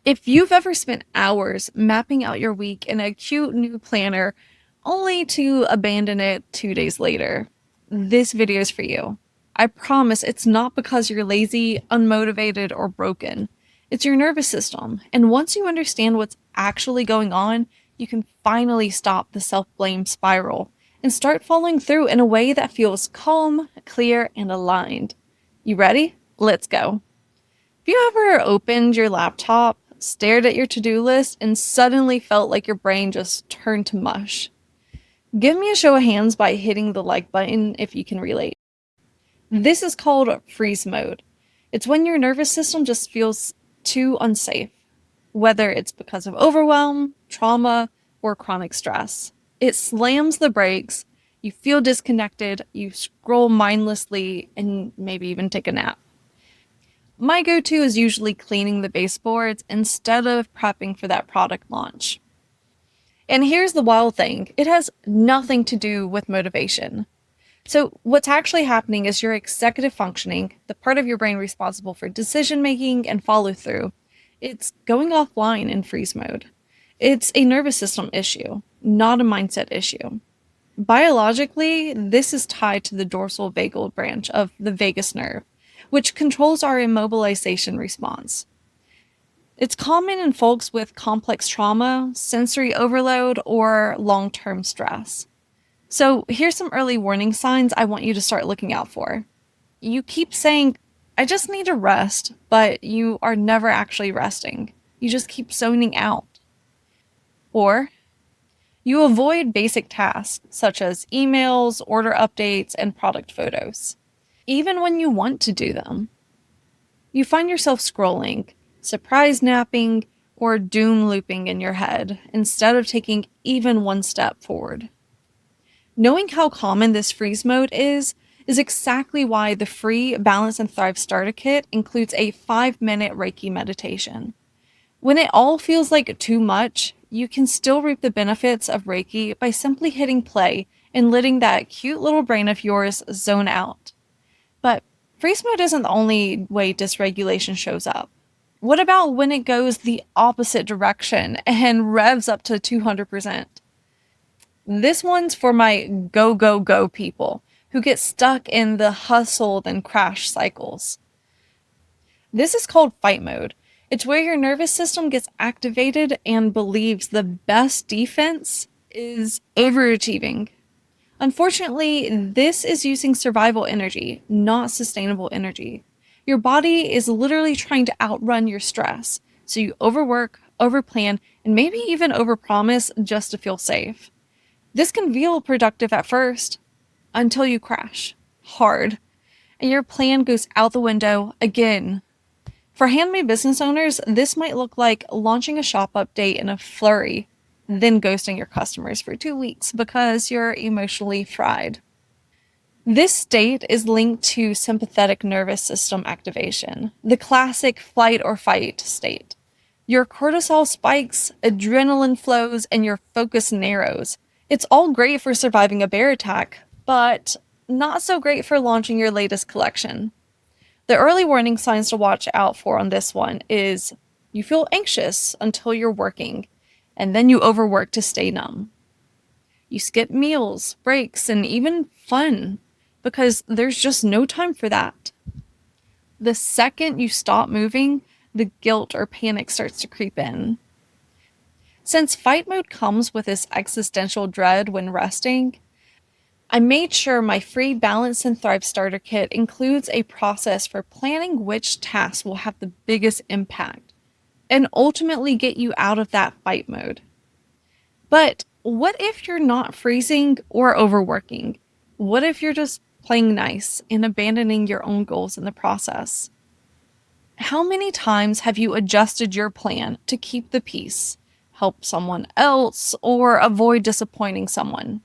If you've ever spent hours mapping out your week in a cute new planner only to abandon it 2 days later, this video is for you. I promise it's not because you're lazy, unmotivated, or broken. It's your nervous system. And once you understand what's actually going on, you can finally stop the self-blame spiral and start following through in a way that feels calm, clear, and aligned. You ready? Let's go. Have you ever opened your laptop, stared at your to-do list, and suddenly felt like your brain just turned to mush? Give me a show of hands by hitting the like button if you can relate. This is called freeze mode. It's when your nervous system just feels too unsafe, whether it's because of overwhelm, trauma, or chronic stress. It slams the brakes, you feel disconnected, you scroll mindlessly, and maybe even take a nap. My go-to is usually cleaning the baseboards instead of prepping for that product launch. And here's the wild thing, it has nothing to do with motivation. So what's actually happening is your executive functioning, the part of your brain responsible for decision making and follow through, it's going offline in freeze mode. It's a nervous system issue, not a mindset issue. Biologically, this is tied to the dorsal vagal branch of the vagus nerve, which controls our immobilization response. It's common in folks with complex trauma, sensory overload, or long-term stress. So here's some early warning signs I want you to start looking out for. You keep saying, I just need to rest, but you are never actually resting. You just keep zoning out. Or you avoid basic tasks such as emails, order updates, and product photos, even when you want to do them. You find yourself scrolling, surprise napping, or doom looping in your head instead of taking even one step forward. Knowing how common this freeze mode is exactly why the free Balance and Thrive Starter Kit includes a 5-minute Reiki meditation. When it all feels like too much, you can still reap the benefits of Reiki by simply hitting play and letting that cute little brain of yours zone out. But freeze mode isn't the only way dysregulation shows up. What about when it goes the opposite direction and revs up to 200%? This one's for my go, go, go people who get stuck in the hustle then crash cycles. This is called fight mode. It's where your nervous system gets activated and believes the best defense is overachieving. Unfortunately, this is using survival energy, not sustainable energy. Your body is literally trying to outrun your stress, so you overwork, overplan, and maybe even overpromise just to feel safe. This can feel productive at first, until you crash hard, and your plan goes out the window again. For handmade business owners, this might look like launching a shop update in a flurry, then ghosting your customers for 2 weeks because you're emotionally fried. This state is linked to sympathetic nervous system activation, the classic flight or fight state. Your cortisol spikes, adrenaline flows, and your focus narrows. It's all great for surviving a bear attack, but not so great for launching your latest collection. The early warning signs to watch out for on this one is you feel anxious until you're working, and then you overwork to stay numb. You skip meals, breaks, and even fun because there's just no time for that. The second you stop moving, the guilt or panic starts to creep in. Since fight mode comes with this existential dread when resting, I made sure my free Balance and Thrive Starter Kit includes a process for planning which tasks will have the biggest impact and ultimately get you out of that fight mode. But what if you're not freezing or overworking? What if you're just playing nice and abandoning your own goals in the process? How many times have you adjusted your plan to keep the peace, help someone else, or avoid disappointing someone?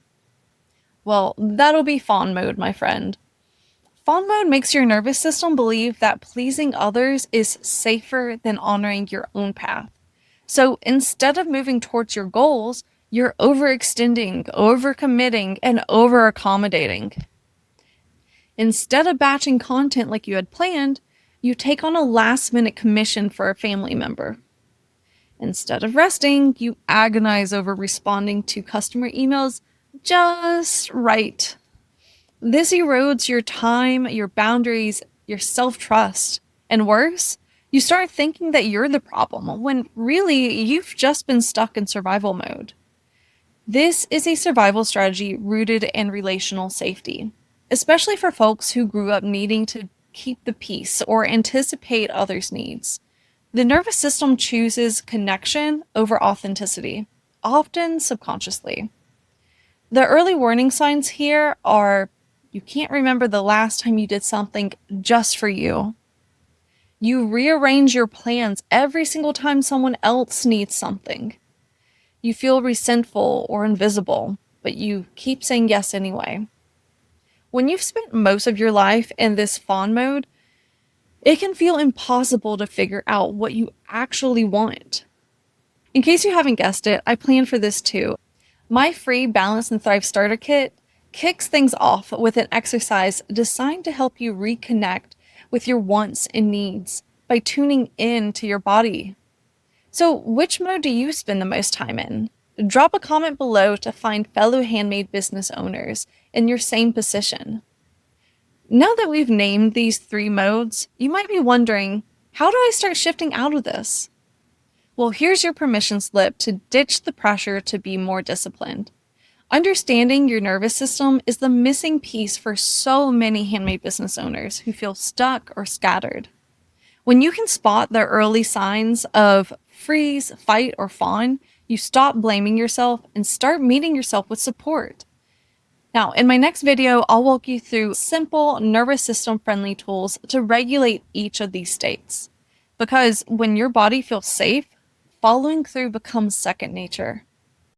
Well, that'll be fawn mode, my friend. Fawn mode makes your nervous system believe that pleasing others is safer than honoring your own path. So instead of moving towards your goals, you're overextending, overcommitting, and over-accommodating. Instead of batching content like you had planned, you take on a last-minute commission for a family member. Instead of resting, you agonize over responding to customer emails just right. This erodes your time, your boundaries, your self trust. And worse, you start thinking that you're the problem when really you've just been stuck in survival mode. This is a survival strategy rooted in relational safety, especially for folks who grew up needing to keep the peace or anticipate others' needs. The nervous system chooses connection over authenticity, often subconsciously. The early warning signs here are you can't remember the last time you did something just for you. You rearrange your plans every single time someone else needs something. You feel resentful or invisible, but you keep saying yes anyway. When you've spent most of your life in this fawn mode, it can feel impossible to figure out what you actually want. In case you haven't guessed it, I planned for this too. My free Balance and Thrive starter kit kicks things off with an exercise designed to help you reconnect with your wants and needs by tuning in to your body. So, which mode do you spend the most time in? Drop a comment below to find fellow handmade business owners in your same position. Now that we've named these three modes, you might be wondering, how do I start shifting out of this? Well, here's your permission slip to ditch the pressure to be more disciplined. Understanding your nervous system is the missing piece for so many handmade business owners who feel stuck or scattered. When you can spot the early signs of freeze, fight, or fawn, you stop blaming yourself and start meeting yourself with support. Now, in my next video, I'll walk you through simple nervous system friendly tools to regulate each of these states. Because when your body feels safe, following through becomes second nature.